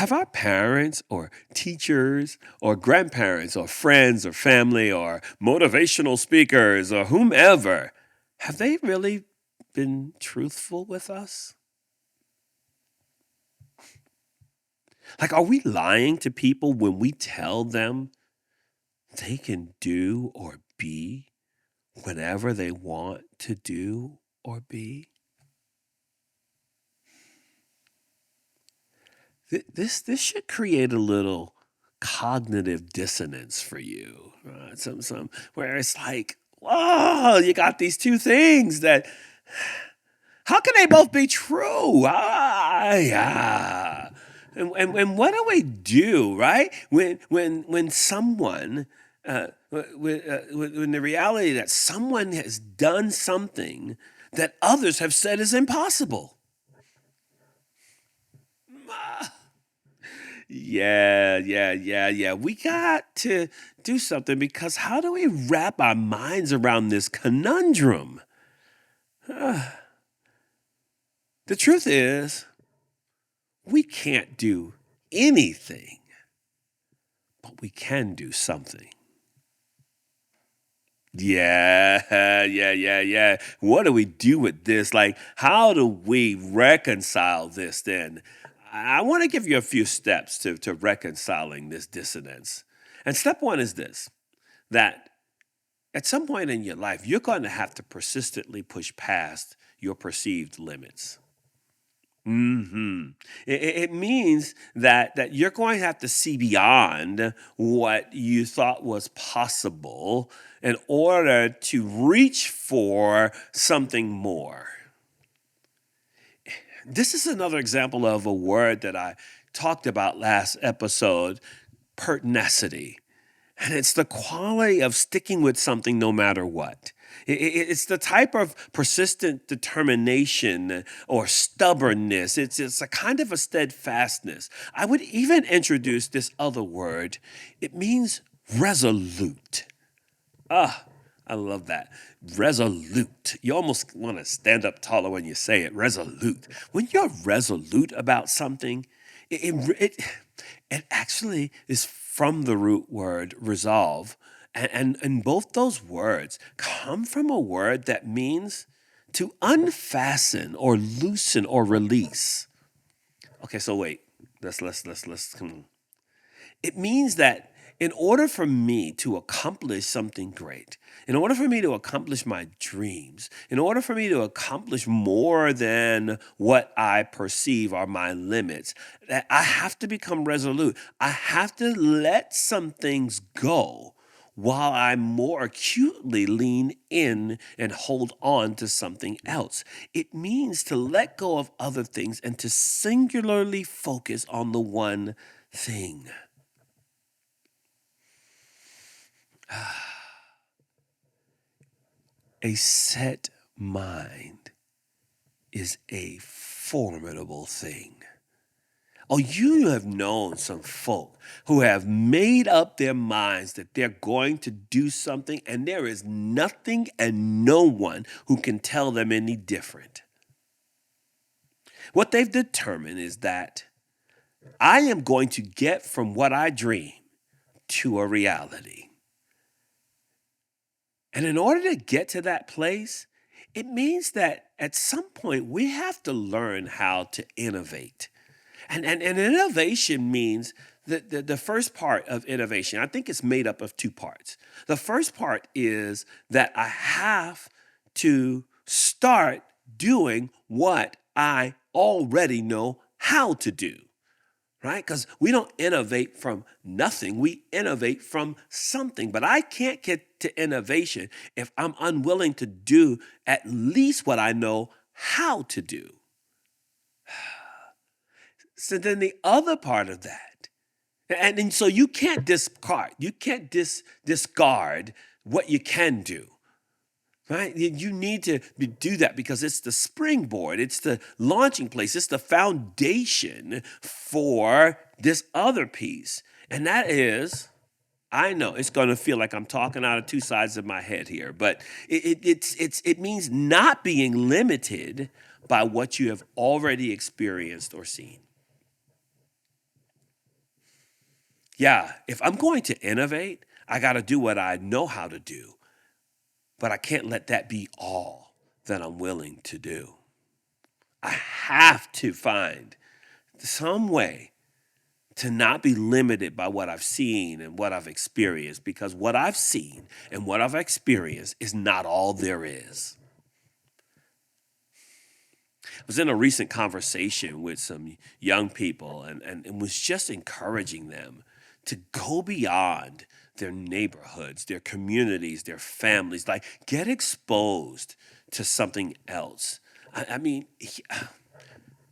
Have our parents or teachers or grandparents or friends or family or motivational speakers or whomever, have they really been truthful with us? Like, are we lying to people when we tell them they can do or be whatever they want to do or be? This should create a little cognitive dissonance for you, right? Some where it's like, whoa, you got these two things that how can they both be true? Yeah. And what do we do, right? When someone when the reality that someone has done something that others have said is impossible. Yeah. We got to do something because how do we wrap our minds around this conundrum? The truth is, we can't do anything, but we can do something. Yeah. What do we do with this? Like, how do we reconcile this then? I want to give you a few steps to reconciling this dissonance. And step one is this, that at some point in your life, you're going to have to persistently push past your perceived limits. It means that you're going to have to see beyond what you thought was possible in order to reach for something more. This is another example of a word that I talked about last episode, pertinacity. And it's the quality of sticking with something no matter what. It's the type of persistent determination or stubbornness. It's a kind of a steadfastness. I would even introduce this other word. It means resolute. I love that. Resolute. You almost want to stand up taller when you say it. Resolute. When you're resolute about something, it actually is from the root word resolve. And both those words come from a word that means to unfasten or loosen or release. Okay, so wait. Let's come on. It means that in order for me to accomplish something great, in order for me to accomplish my dreams, in order for me to accomplish more than what I perceive are my limits, that I have to become resolute. I have to let some things go while I more acutely lean in and hold on to something else. It means to let go of other things and to singularly focus on the one thing. A set mind is a formidable thing. Oh, you have known some folk who have made up their minds that they're going to do something, and there is nothing and no one who can tell them any different. What they've determined is that I am going to get from what I dream to a reality. And in order to get to that place, it means that at some point we have to learn how to innovate. And innovation means that the first part of innovation, I think it's made up of two parts. The first part is that I have to start doing what I already know how to do. Right? Because we don't innovate from nothing. We innovate from something. But I can't get to innovation if I'm unwilling to do at least what I know how to do. So then the other part of that, and so you can't discard what you can do. Right? You need to do that because it's the springboard, it's the launching place, it's the foundation for this other piece. And that is, I know it's going to feel like I'm talking out of two sides of my head here, but it means not being limited by what you have already experienced or seen. Yeah, if I'm going to innovate, I got to do what I know how to do, but I can't let that be all that I'm willing to do. I have to find some way to not be limited by what I've seen and what I've experienced, because what I've seen and what I've experienced is not all there is. I was in a recent conversation with some young people and was just encouraging them to go beyond their neighborhoods, their communities, their families, like get exposed to something else. I mean,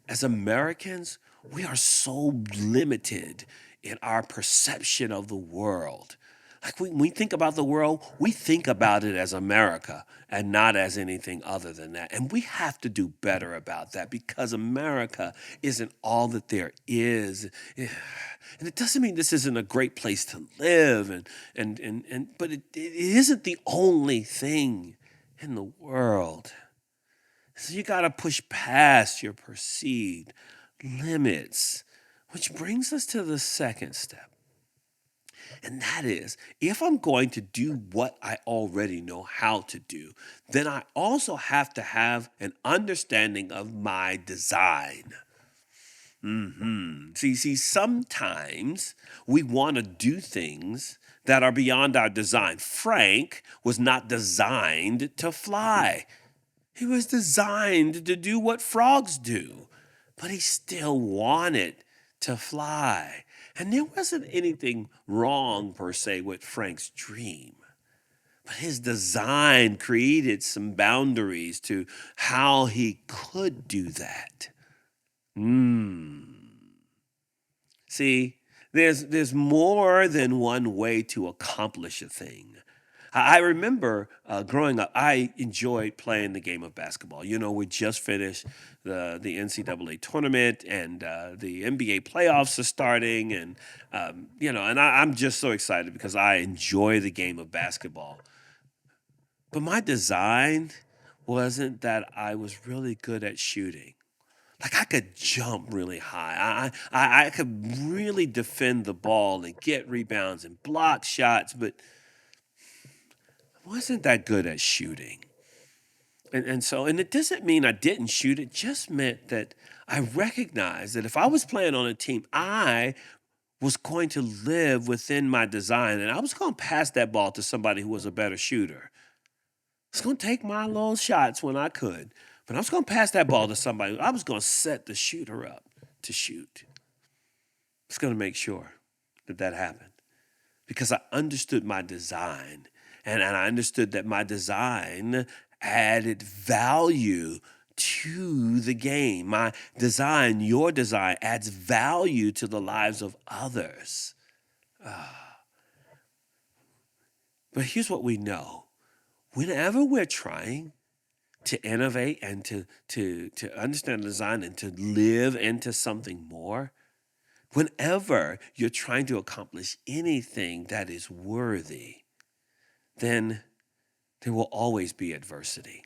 as Americans, we are so limited in our perception of the world. Like when we think about the world, we think about it as America and not as anything other than that. And we have to do better about that because America isn't all that there is. And it doesn't mean this isn't a great place to live, but it isn't the only thing in the world. So you got to push past your perceived limits, which brings us to the second step. And that is, if I'm going to do what I already know how to do, then I also have to have an understanding of my design. See, sometimes we want to do things that are beyond our design. Frank was not designed to fly. He was designed to do what frogs do, but he still wanted to fly. And there wasn't anything wrong, per se, with Frank's dream. But his design created some boundaries to how he could do that. See, there's more than one way to accomplish a thing. I remember growing up, I enjoyed playing the game of basketball. You know, we just finished the NCAA tournament, and the NBA playoffs are starting, and I'm just so excited because I enjoy the game of basketball. But my design wasn't that I was really good at shooting. Like I could jump really high. I could really defend the ball and get rebounds and block shots, but I wasn't that good at shooting. And it doesn't mean I didn't shoot. It just meant that I recognized that if I was playing on a team, I was going to live within my design, and I was going to pass that ball to somebody who was a better shooter. I was going to take my little shots when I could, but I was going to pass that ball to somebody. I was going to set the shooter up to shoot. I was going to make sure that that happened because I understood my design, and I understood that my design added value to the game. My design, your design, adds value to the lives of others. But here's what we know. Whenever we're trying to innovate and to understand design and to live into something more, whenever you're trying to accomplish anything that is worthy, then there will always be adversity.